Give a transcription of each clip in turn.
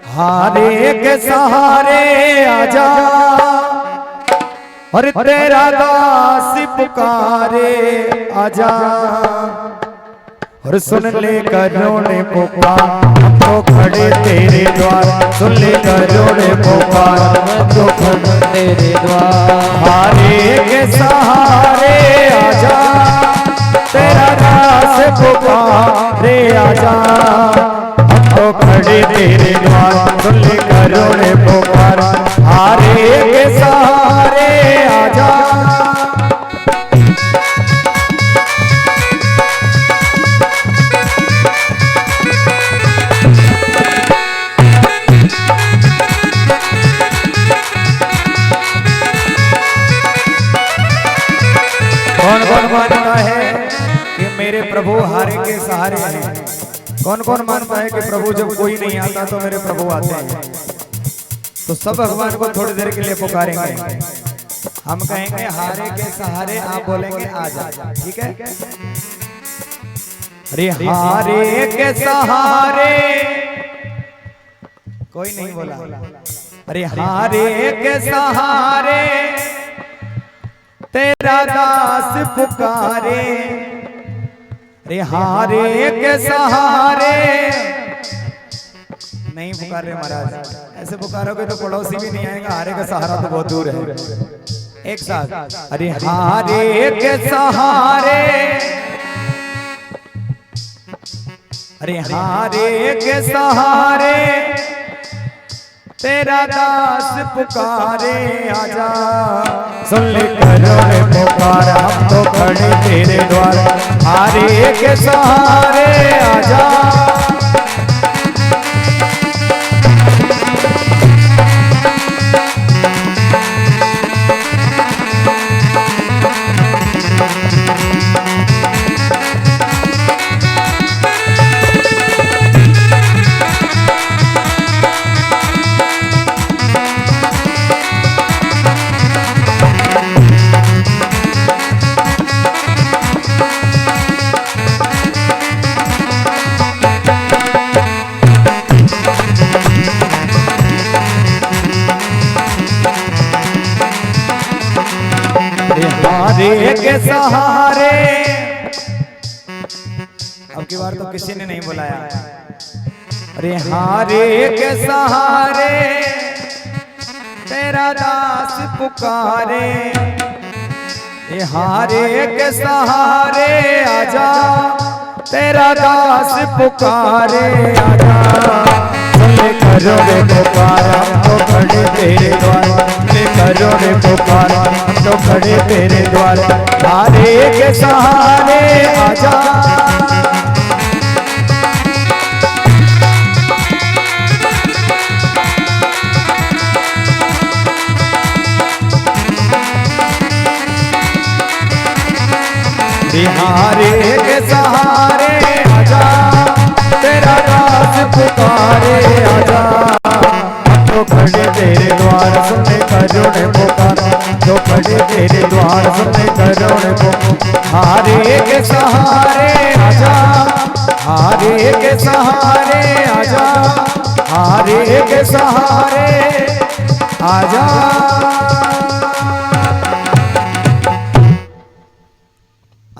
हारे के सहारे आजा और तेरा दास पुकारे आजा और सुन ले करोड़े पुकार हम तो खड़े तेरे द्वार। सुन ले करोड़े पुकार हम तो खड़े तेरे द्वार। हारे के सहारे आजा तेरा दास पुकारे आजा हम तो खड़े तेरे द्वार। सुन ले करोड़े पुकार हारे के सहारे आजा। कौन कौन मानता है कि मेरे प्रभु हारे के सहारे हैं? कौन कौन मानता है कि प्रभु जब कोई नहीं आता तो मेरे प्रभु आते हैं? तो सब भगवान को थोड़ी देर के लिए पुकारेंगे। हम कहेंगे हारे के सहारे, आप बोलेंगे आजा। ठीक है? अरे हारे के सहारे कोई नहीं बोला। अरे हारे के सहारे तेरा दास पुकारे। अरे हारे के सहारे नहीं पुकार रहे महाराज, ऐसे पुकारोगे तो पड़ोसी भी नहीं आएगा। हारे का सहारा तो बहुत दूर है। एक साथ अरे हारे के सहारे, अरे हारे के सहारे तेरा दास पुकारे आजा। सुन ले करोड़े पुकार हम तो खड़े तेरे द्वार। हारे के सहारे आजा। हारे के सहारे, अब की बार तो किसी ने नहीं बुलाया। अरे हारे के सहारे तेरा दास पुकारे। ये हारे के सहारे आजा तेरा दास पुकारे आजा। ले करोड़े पुकार हम तो खड़े तेरे द्वार। ले करोड़े पुकार हम तो खड़े तेरे द्वार। हारे के सहारे आजा। हारे के सहारे आजा तेरा दास पुकारे आजा। हम तो खड़े तेरे द्वार। सुनने करोड़े पुकार तो खड़े तेरे द्वार। सुनने करोड़े पुकार हारे के सहारे आजा। हारे के सहारे आजा। हारे के सहारे आजा।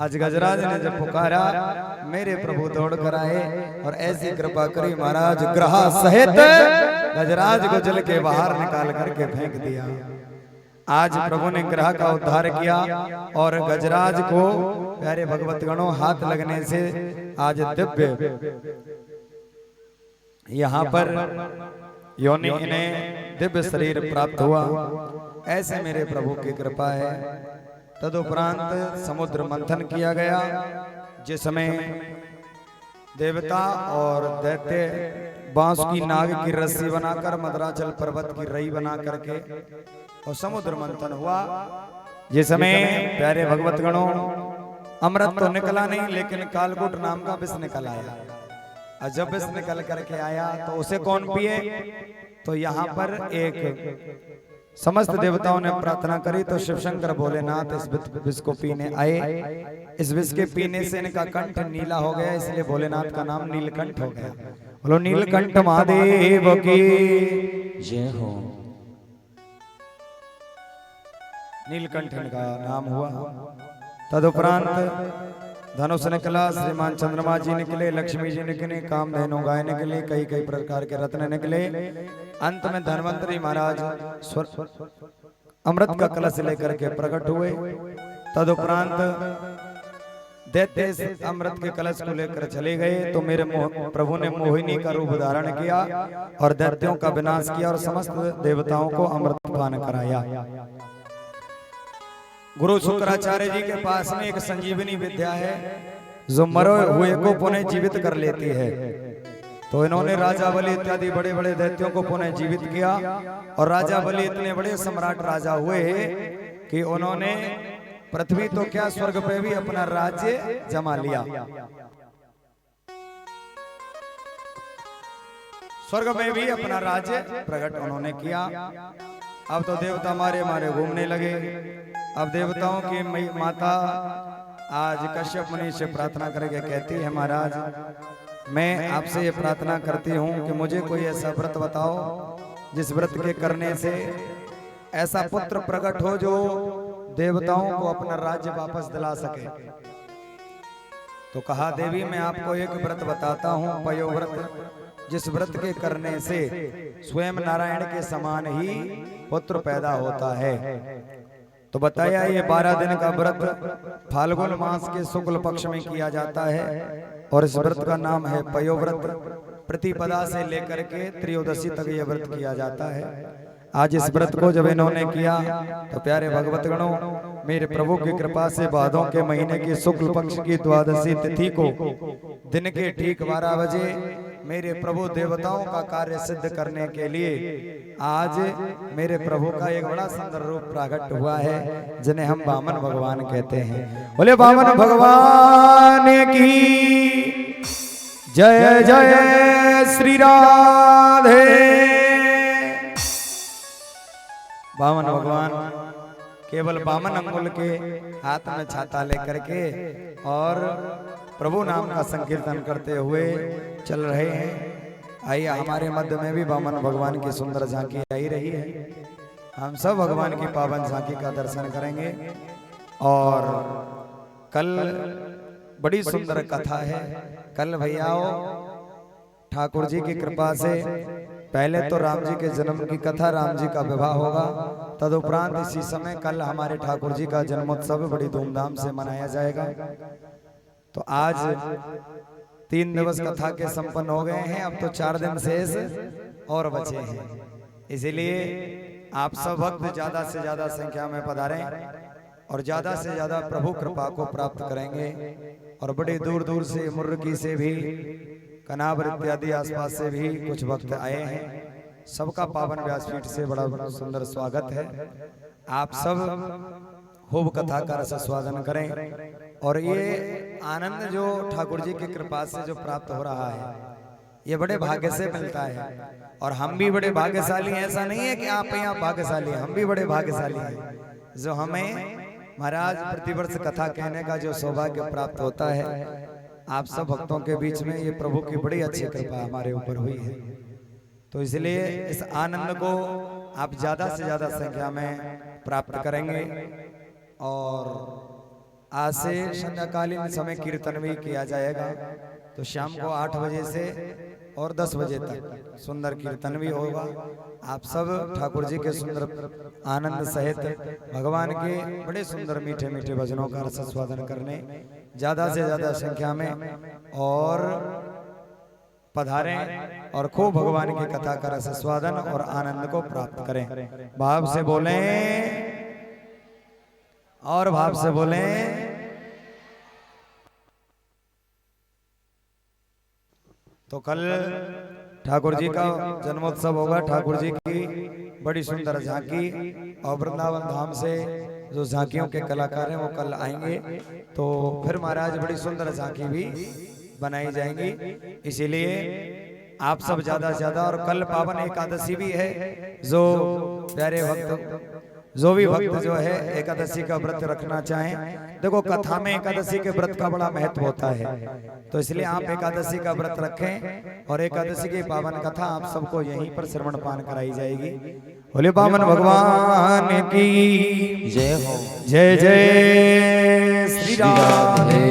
आज गजराज ने जब पुकारा मेरे प्रभु दौड़ कर आए और ऐसी कृपा करी महाराज ग्रह सहित गजराज को जल के बाहर निकाल करके फेंक दिया। आज प्रभु ने ग्रह का उद्धार किया और गजराज को प्यारे भगवत गणों हाथ लगने से आज दिव्य यहाँ पर योनि इन्हें दिव्य शरीर प्राप्त हुआ। ऐसे मेरे प्रभु की कृपा है। तदुपरांत समुद्र मंथन किया गया, जिसमें देवता और दैत्य बांस की नाग की रस्सी बनाकर मदराचल पर्वत की रई बना करके और समुद्र मंथन हुआ। जिसमें प्यारे भगवत गणों अमृत तो निकला नहीं, लेकिन कालकूट नाम का विष निकल आया। और जब विष निकल करके आया तो उसे कौन पिए? तो यहाँ पर एक समस्त देवताओं ने प्रार्थना करी तो शिवशंकर भोलेनाथ इस विष को पीने आए। इस विष के पीने से इनका कंठ नीला हो गया, इसलिए भोलेनाथ का नाम नीलकंठ हो गया। बोलो नीलकंठ महादेव की जय हो। नीलकंठ इनका नाम हुआ। तदुपरांत धनुष निकला, श्रीमान चंद्रमा जी निकले, लक्ष्मी जी निकले, कामधेनु गाय निकले, कई कई प्रकार के रत्न निकले। अंत में धन्वंतरी महाराज अमृत का कलश लेकर के प्रकट हुए। तदुपरांत दैत्य अमृत के कलश को लेकर चले गए तो मेरे प्रभु ने मोहिनी का रूप धारण किया और दैत्यों का विनाश किया और समस्त देवताओं को अमृत पान कराया। गुरु शुक्राचार्य जी के पास में एक संजीवनी विद्या है जो मरे हुए को पुनः जीवित कर लेती है। तो इन्होंने राजा बलि इत्यादि बड़े बड़े दैत्यों को पुनः जीवित किया और राजा बलि इतने बड़े सम्राट राजा हुए कि उन्होंने पृथ्वी तो क्या स्वर्ग पे भी अपना राज्य जमा लिया। स्वर्ग में भी अपना राज्य प्रकट उन्होंने किया। अब तो देवता मारे मारे घूमने लगे। अब देवताओं की माता आज कश्यप मुनि से प्रार्थना करके कहती है, महाराज मैं आपसे ये प्रार्थना करती हूँ कि मुझे कोई ऐसा व्रत बताओ जिस व्रत के करने से ऐसा पुत्र प्रकट हो जो देवताओं को अपना राज्य वापस दिला सके। तो कहा, देवी मैं आपको एक व्रत बताता हूँ, पयो व्रत, जिस व्रत के करने से स्वयं नारायण के समान ही पुत्र पैदा होता है। तो बताया ये 12 दिन का व्रत फाल्गुन मास के शुक्ल पक्ष में किया जाता है और इस व्रत का नाम है पयो व्रत। प्रतिपदा से लेकर के त्रयोदशी तक यह व्रत किया जाता है। आज इस व्रत को जब इन्होंने किया तो प्यारे भगवत गणों, मेरे प्रभु की कृपा से भादों के महीने की शुक्ल पक्ष की द्वादशी तिथि को दिन के ठीक 12 बजे मेरे प्रभु देवताओं का कार्य सिद्ध करने के लिए आज मेरे प्रभु का एक बड़ा सुंदर रूप प्रकट हुआ है, जिन्हें हम वामन भगवान कहते हैं। बोले वामन भगवान की जय जय श्री राधे। वामन भगवान केवल वामन अंगुल के हाथ में छाता लेकर के और प्रभु नाम का संकीर्तन करते हुए चल रहे हैं। आइए हमारे मध्य में भी वामन भगवान की सुंदर झांकी आई रही है। हम सब भगवान की पावन झांकी का दर्शन करेंगे। और कल बड़ी सुंदर कथा है। कल भैयाओ ठाकुर जी की कृपा से पहले तो राम जी के जन्म की कथा, राम जी का विवाह होगा। तदुपरांत इसी समय कल हमारे ठाकुर जी का जन्मोत्सव बड़ी धूमधाम से मनाया जाएगा। तो आज 3 दिवस कथा के संपन्न हो गए हैं, अब तो 4 दिन शेष और बचे हैं। इसीलिए आप सब भक्त ज्यादा से ज्यादा संख्या में पधारें और ज्यादा से ज्यादा प्रभु कृपा को प्राप्त करेंगे। और बड़े दूर दूर से, मुर्रकी से भी, कनाबर इत्यादि आसपास से भी कुछ भक्त आए हैं। सबका पावन व्यासपीठ से बड़ा सुंदर स्वागत है। आप सब खूब कथा का रस स्वादन करें। और ये आनंद जो ठाकुर जी की कृपा से जो प्राप्त हो रहा है, ये बड़े भाग्य से मिलता है। और हम भी बड़े भाग्यशाली हैं। ऐसा नहीं है कि आप यहाँ भाग्यशाली हैं, हम भी बड़े भाग्यशाली हैं जो हमें महाराज प्रतिवर्ष कथा कहने का जो सौभाग्य प्राप्त होता है। आप सब भक्तों के बीच में ये प्रभु की बड़ी अच्छी कृपा हमारे ऊपर हुई है। तो इसलिए इस आनंद को आप ज्यादा से ज्यादा संख्या में प्राप्त करेंगे। और आज से संध्याकालीन समय कीर्तन भी किया जाएगा। तो शाम को 8 बजे से और 10 बजे तक सुंदर कीर्तन भी होगा। आप सब ठाकुर जी के सुंदर आनंद सहित भगवान के बड़े सुंदर मीठे मीठे भजनों का रस स्वादन करने ज्यादा से ज्यादा संख्या में और पधारें और खूब भगवान की कथा का रस स्वादन और आनंद को प्राप्त करें। भाव से बोलें और भाव से बोलें। तो कल ठाकुर जी का जन्मोत्सव होगा। ठाकुर जी की बड़ी सुंदर झांकी और वृंदावन धाम से जो झांकियों के कलाकार हैं वो कल आएंगे। तो फिर महाराज बड़ी सुंदर झांकी भी बनाई जाएंगी। इसीलिए आप सब ज्यादा से ज्यादा, और कल पावन एकादशी भी है जो प्यारे भक्त जो भी भक्त जो है एकादशी का व्रत रखना चाहें, देखो कथा में एकादशी के व्रत का बड़ा महत्व होता है, तो इसलिए आप एकादशी का व्रत रखें और एकादशी की पावन कथा आप सबको यहीं पर श्रवण पान कराई जाएगी। बोले पावन भगवान की जय हो। जय जय श्री राम।